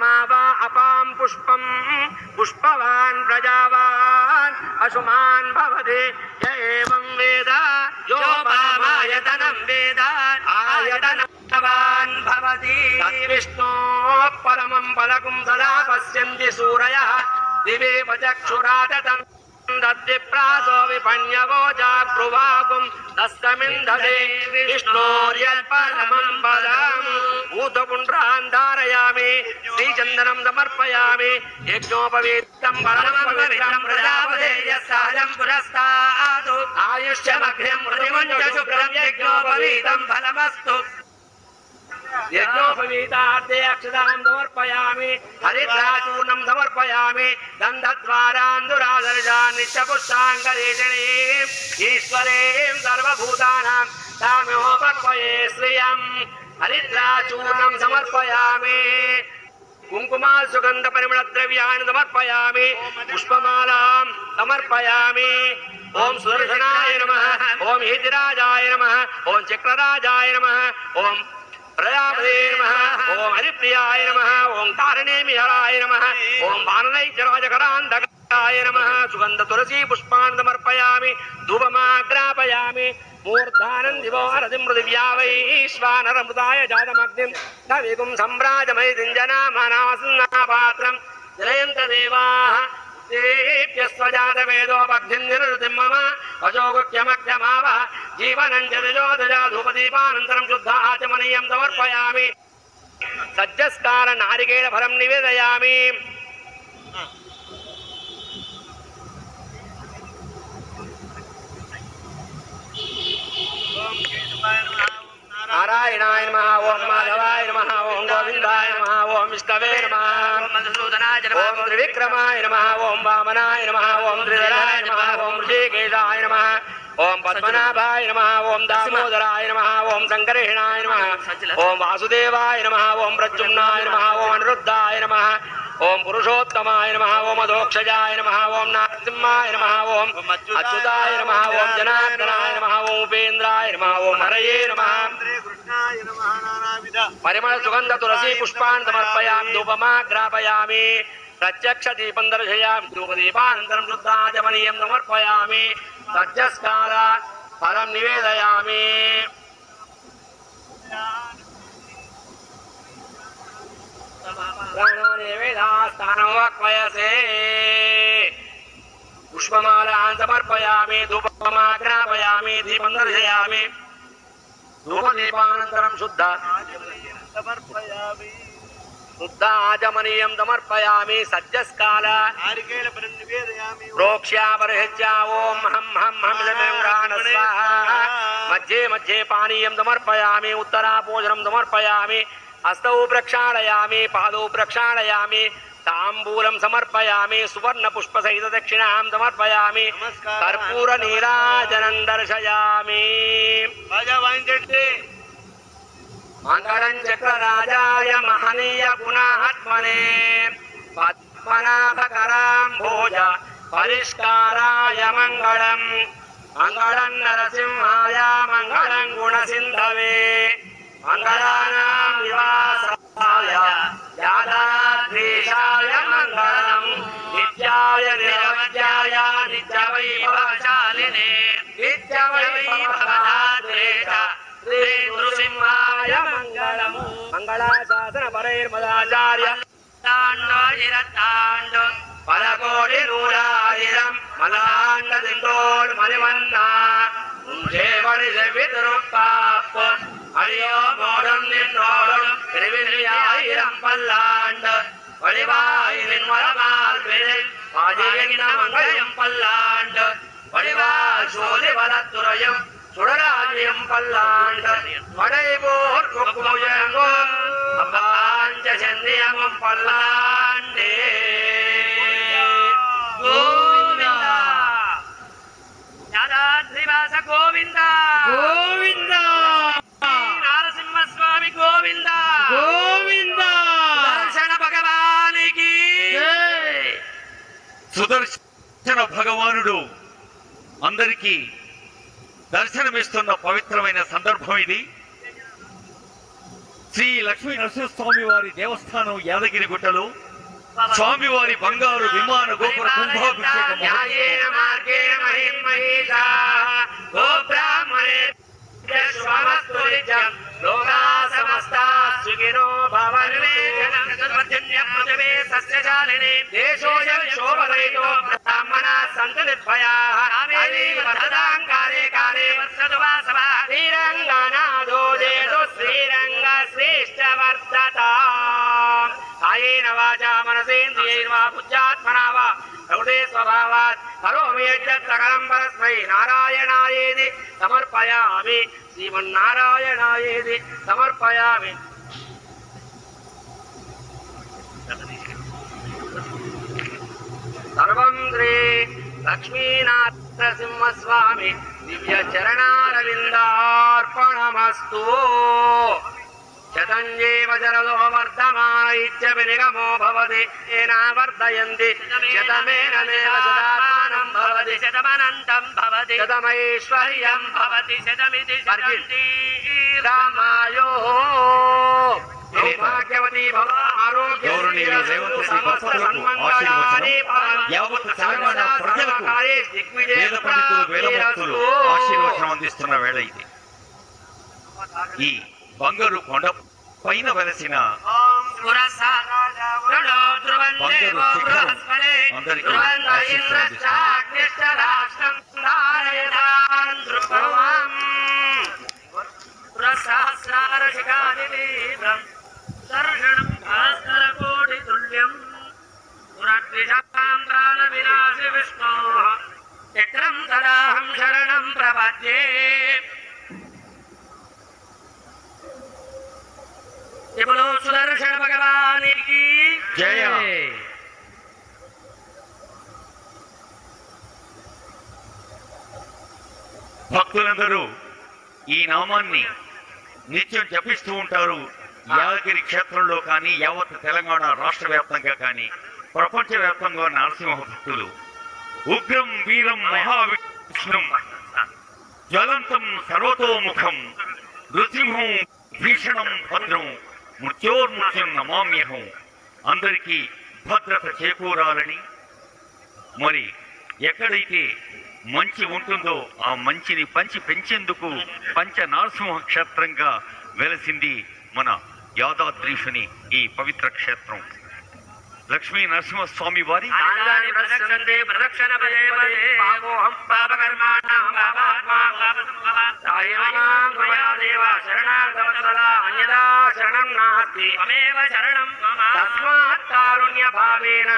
मावा अपां पुष्पं पुष्पवान् प्रजावान् अशुमान् भवति य एवं वेद योपामायतनं वेद आयतनवान् भवति तद्विष्णोः परमं पदकं सदा पश्यन्ति सूरयः दिवेव चक्षुराततं दद्विप्रासो विपण्यवो जागृवागुं तस्मिन्दते विष्णोर्यत्परमं पदम् ऊतपुण्ड्रान् धारयामि श्रीचन्दनं समर्पयामि यज्ञोपवीतं परमं पवित्रं प्रजापतेः सहजं पुरस्तात् आयुष्यमग्र्यं मृतिमुञ्च शुभ्रं यज्ञोपवीतं फलमस्तु यज्ञोपवीतार्थे अक्षतां समर्पयामि हरिद्राचूर्णं समर्पयामि गन्धद्वारान्दुरादर्शान् नित्यपुष्टाङ्गरेषणीम् ईश्वरीं सर्वभूतानां ताम्योपक्वये श्रियं हरिद्राचूर्णं समर्पयामि कुङ्कुमाल सुगन्धपरिमलद्रव्याणि समर्पयामि पुष्पमालां समर्पयामि ओम सुदर्शनाय नमः ओम हितिराजाय नमः ओम चक्रराजाय नमः ओम प्रजापते नमः ओम हरिप्रियाय नमः ओम कारणेमिहराय नमः ओम वानरैचराजकरान्धकाय नमः सुगंध तुलसी पुष्पान् समर्पयामि धूपमाग्रापयामि मूर्धानं दिवो हरतिं पृथिव्या वैश्वानरमृताय जातमग्निं कविकुं सम्राजमयितिं जनामनासन्नापात्रं जयन्त देवाः देव्यस्वजातवेदोपग्निं निरुतिं मम अजोगुह्यमग्यमावः जीवनं जलजोदजा धूपदीपानन्तरं शुद्धाचमनीयं समर्पयामि सज्जस्कार नारिकेलफलं निवेदयामि नारायणाय नमः ओम माधवाय नमः ओम गोविंदाय नमः ओम विष्णवे नमः ओम त्रिविक्रमाय नमः ओम वामनाय नमः ओम त्रिधराय नमः ओम ऋषिकेशाय नमः ओम पद्मनाभाय नमः ओम दामोदराय नमः ओम संकर्षणाय नमः ओम वासुदेवाय नमः ओम प्रद्युम्नाय नमः ओम अनिरुद्धाय नमः ओम पुरुषोत्तमाय नमः ओम अधोक्षजाय नमः ओम नारसिंहाय नमः ओम अच्युताय नमः ओम जनार्दनाय नमः ओम उपेन्द्राय नमः ओम हरये नमः परिमल सुगंध तुलसी पुष्पान् समर्पयामि धूपमाग्रापयामि प्रत्यक्ष दीपं दर्शयामि धूपदीपानन्तरं शुद्धाचमनीयं समर्पयामि सज्जस्कार फलं निवेदयामि प्राणानेवेदास्तानमक्वयसे पुष्पमालान् समर्पयामि धूपमाग्रापयामि दीपं दर्शयामि धूपदीपानन्तरं शुद्धाचमनीयं समर्पयामि सज्जस्काल प्रोक्ष्यापरिहृत्या ओम हम स्वाहा मध्ये मध्ये पानीयं समर्पयामि उत्तराभोजनं समर्पयामि हस्तौ प्रक्षालयामि पादौ प्रक्षालयामि तांबूलं समर्पयामि सुवर्ण पुष्प सहित दक्षिणां समर्पयामि कर्पूर नीराजनं दर्शयामि मंगलं चक्रराजाय महनीय गुणात्मने पद्मनाभकराम्भोज परिष्काराय मंगलं मंगलं नरसिंहाय मंगलं गुणसिन्धवे मंगलानां निवासाय यादाद्रीशाय मंगलं नित्याय निरवध्याय नित्यवैभवशालिने नित्यवैभवदात्रे श्री नृसिंहाय मंगलम् मंगलाशासन परैर्मदाचार्य ताण्डो पलकोटि नूरायिरं मलाण्ड दिन्दोड मलिवन्ना उंजेवळि सेवितरुक्काप्पु अडियो मोडं निन्नोडं तिरुविलियायिरं पल्लाण्ड वडिवायि निन्वलमाल्विरिल पाजिगिन मंगयं पल्लाण्ड वडिवाल् शोलि वलत्तुरयं सुडराजियं पल्लाण्ड वडैबोर् कुक्कुमुजंगो अपाञ्च चन्द्रियं पल्लाण्डे गोविंदा यादाद्रिवास गोविंदा गोविंदा नारसिंह स्वामी गोविंदा गोविंदा सुदर्शन भगवान की जय సుదర్శన భగవానుడు అందరికీ దర్శనమిస్తున్న పవిత్రమైన సందర్భం ఇది. శ్రీ లక్ష్మీ నరసింహస్వామి వారి దేవస్థానం యాదగిరి గుట్టలో స్వామివారి బంగారు విమాన గోపుర కుంభాభిషేకం న్యాయేన మార్గేణ మహిమహీషా గోబ్రాహ్మణే శుభమస్తు నిత్యం లోకా సమస్తా సుఖినో భవంతు పృథివే సస్యశాలిని దేశోయం శోభరహితో బ్రాహ్మణా సంతు నిర్భయాః వర్ధతాం కాలే కాలే వర్ధతు వాసవ శ్రీరంగనాథో జయతు శ్రీరంగ శ్రేష్ఠవర్ధతాం కాయేన వాచా మనసేంద్రియైర్వా బుద్ధ్యాత్మనా వా ప్రకృతే స్వభావాత్ కరోమి యజ్జత్ సకలం పరస్మై నారాయణాయేతి సమర్పయామి శ్రీమన్నారాయణాయేతి సమర్పయామి సర్వం శ్రీ లక్ష్మీనాథసింహస్వామి దివ్య చరణారవిందార్పణమస్తు శతంజీవ జరదో వర్ధమాన ఇత్యభినిగమో భవతి ఏనా వర్ధయంతి శతమేనమేవ శతమానం భవతి శతమనంతం భవతి శతమైశ్వర్యం భవతి శతమితి శతంతి రామాయో సౌభాగ్యవతి భవ ఆరోగ్యవతి సమస్త సన్మంగళాని యావత్ తెలంగాణ ప్రజలకు వేద పండితులు వేదమూర్తులు ఆశీర్వచనం అందిస్తున్న వేళ ఇది. ఈ బంగారు కొండ పైన వెలసిన బంగారు శిఖరం అందరికీ చక్రం సదాహం శరణం ప్రపద్యే ఇప్పుడు సుదర్శన భగవానికి జయ. భక్తులందరూ ఈ నామాన్ని నిత్యం జపిస్తూ ఉంటారు. యాదగిరి క్షేత్రంలో కానీ యావత్ తెలంగాణ రాష్ట్ర వ్యాప్తంగా కానీ ప్రపంచ వ్యాప్తంగా నరసింహ భక్తులు ఉగ్రం వీరం మహావిష్ణుం జ్వలంతం సర్వతోముఖం నృసింహం భీషణం భద్రం మృత్యోర్మృత్యం నమామ్యహం అందరికీ భద్రత చేకూరాలని, మరి ఎక్కడైతే మంచి ఉంటుందో ఆ మంచిని పంచి పెంచేందుకు పంచ నరసింహ క్షేత్రంగా వెలసింది మన యాదాద్రీషుని ఈ పవిత్ర క్షేత్రం. లక్ష్మీ నరసింహస్వామి వారి శరణం నాస్తి తస్మాత్ కారుణ్య భావేన